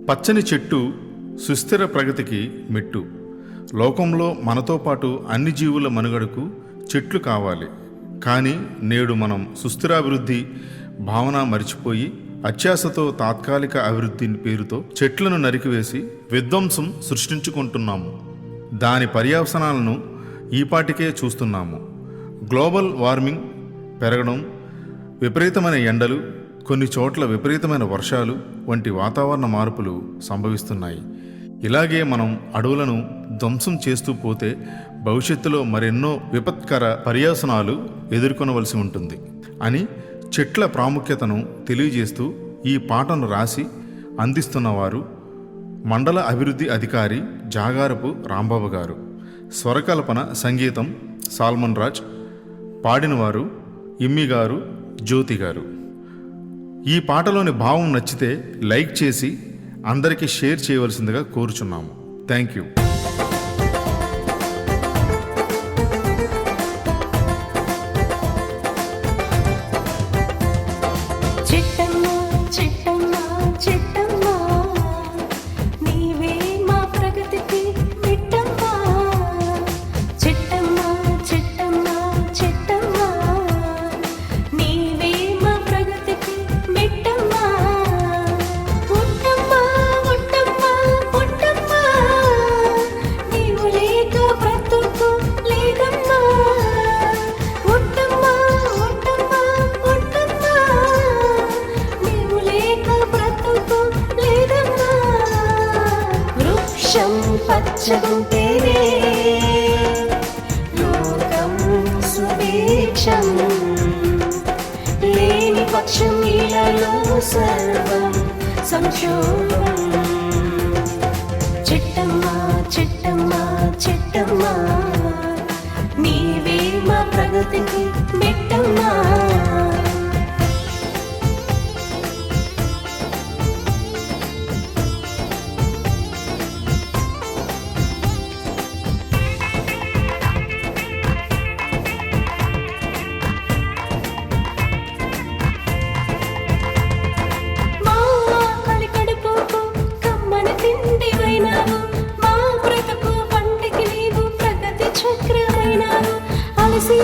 పచ్చని చెట్టు సుస్థిర ప్రగతికి మెట్టు. లోకంలో మనతో పాటు అన్ని జీవుల మనుగడకు చెట్లు కావాలి. కానీ నేడు మనం సుస్థిరాభివృద్ధి భావన మరిచిపోయి అత్యాశతో తాత్కాలిక అభివృద్ధి పేరుతో చెట్లను నరికివేసి విధ్వంసం సృష్టించుకుంటున్నాము. దాని పర్యవసానాలను ఈపాటికే చూస్తున్నాము. గ్లోబల్ వార్మింగ్ పెరగడం, విపరీతమైన ఎండలు, కొన్ని చోట్ల విపరీతమైన వర్షాలు వంటి వాతావరణ మార్పులు సంభవిస్తున్నాయి. ఇలాగే మనం అడవులను ధ్వంసం చేస్తూ పోతే భవిష్యత్తులో మరెన్నో విపత్కర పర్యవసానాలు ఎదుర్కొనవలసి ఉంటుంది అని చెట్ల ప్రాముఖ్యతను తెలియజేస్తూ ఈ పాటను రాసి అందిస్తున్నవారు మండల అభివృద్ధి అధికారి జాగారపు రాంబాబు గారు. స్వరకల్పన సంగీతం సాల్మన్ రాజ్. పాడినవారు ఇమ్మి గారు, జ్యోతి గారు. ఈ పాటలోని భావం నచ్చితే లైక్ చేసి అందరికీ షేర్ చేయవలసిందిగా కోరుచున్నాము. Thank you. పచ్చగుంటేనే లోకం సుభిక్షం, లేని పక్షం ఇలాలో సర్వం సంక్షోభం. చెట్టమ్మా చెట్టమ్మా చెట్టమ్మా, నీవే మా ప్రగతికి మెట్టమ్మా.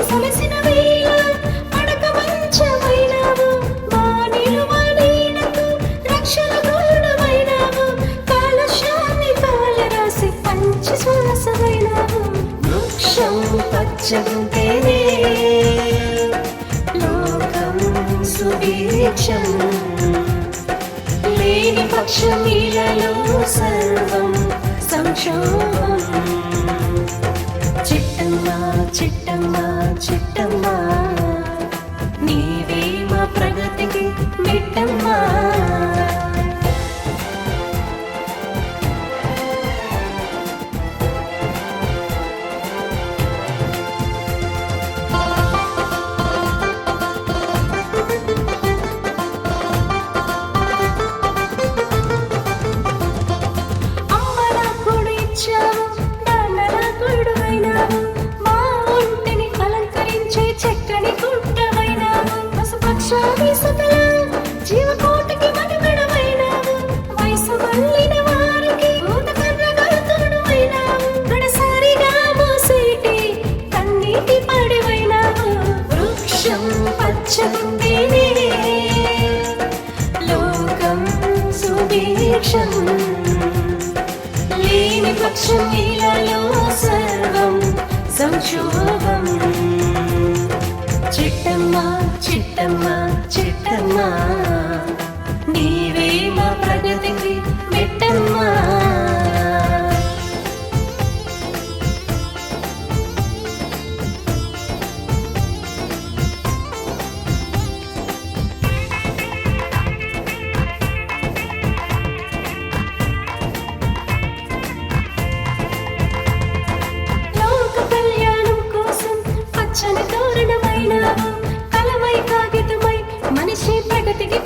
సలసిన వేళ పడక మంచమైనావు, మా నిలువనీడకు రక్షణ గోడమైనావు, కాలశాన్ని కాలరాసి పంచి శ్వాసమైనావు. వృక్షం పచ్చగుంటేనే లోకం సుభిక్షం, లేని పక్షం ఇలాలో సర్వం సంక్షోభం. చిట్టమ్మా చిట్టమ్మా చిట్టమ్మా, నీవే మా ప్రగతికి మెట్టమ్మా. జీవకోటికి మనుగడమైనావు, వయసు మళ్ళిన వారికి ఊతకర్రగలుతుడుమైనావు, గడసారిగా మోసేటి కన్నీటి పడివైనావు. వృక్షం పచ్చగుంటేనే లోకం సుభిక్షం, లేని పక్షం ఇలాలో సర్వం సంక్షోభం. చిట్టమ్మా చిట్టమ్మా చిట్టమ్మా, నీవే మా ప్రగతికి మెట్టమ్మా. లోక కళ్యాణం కోసం పచ్చని తోరణమైనావు, కలమై కాగితమై మనిషి ప్రగతికి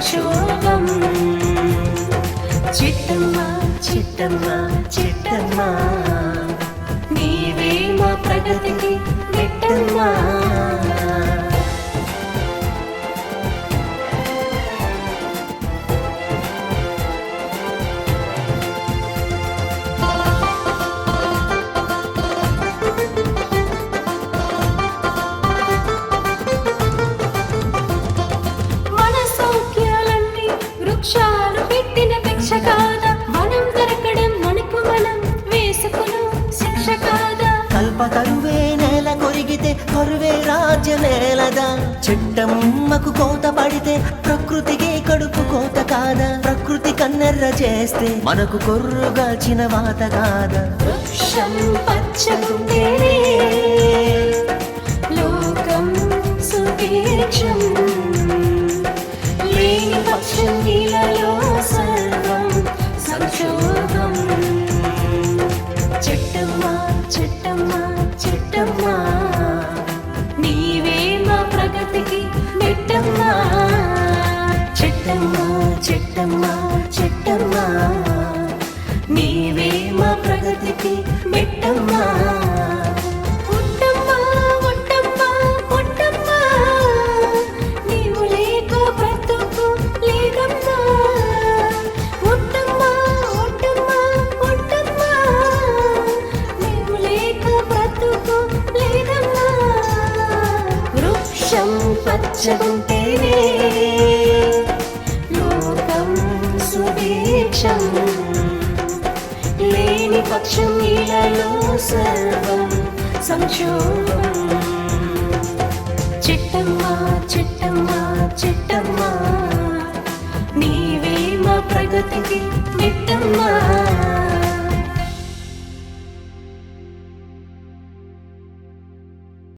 సంక్షోభం. చిట్టమ్మ చిట్టమ్మ చిట్టమ్మ, నీవే మా ప్రగతికి మెట్టమ్మా. మన సౌఖ్యాలన్నీ వృక్షాలు పెట్టిన భిక్ష కాదా, మనం దొరకడం మనకు మనం వేసుకును శిక్ష కాదా. కల్పతరువే నేల కొరిగితే కరువే రాజ్య నేలదా. చిట్టమ్మకు కోత పడితే ప్రకృతికి కడుపు కోత కాదా. ప్రకృతి కన్నెర్ర చేస్తే మనకు కొర్రుగాల్చిన వాత కాదా. వృక్షం పచ్చగుంటేనే లోకం సుభిక్షం, లేని పక్షం నీలలో సర్వం సంక్షోభం. చెట్టమ్మ చెట్టమ్మ చెట్టమ్మ, నీవే మా ప్రగతికి మెట్టమ్మా. చెట్టమ్మ చెట్టమ్మ చెట్టమ్మ, నీవే మా ప్రగతికి మెట్టమ్మా. ఉట్టమ్మా ఉట్టమ్మా ఉట్టమ్మా, నీవు లేక బ్రతుకు లేదమ్మా. ఉట్టమ్మా ఉట్టమ్మా ఉట్టమ్మా, నీవు లేక బ్రతుకు లేదమ్మా. వృక్షం పచ్చగుంటేనే లోకం సుభిక్షం, లేని పక్షం నీలలో సర్వం సంక్షోభం. చిట్టమ్మ చిట్టమ్మ చిట్టమ్మ, నీవే మా ప్రగతికి మెట్టమ్మా.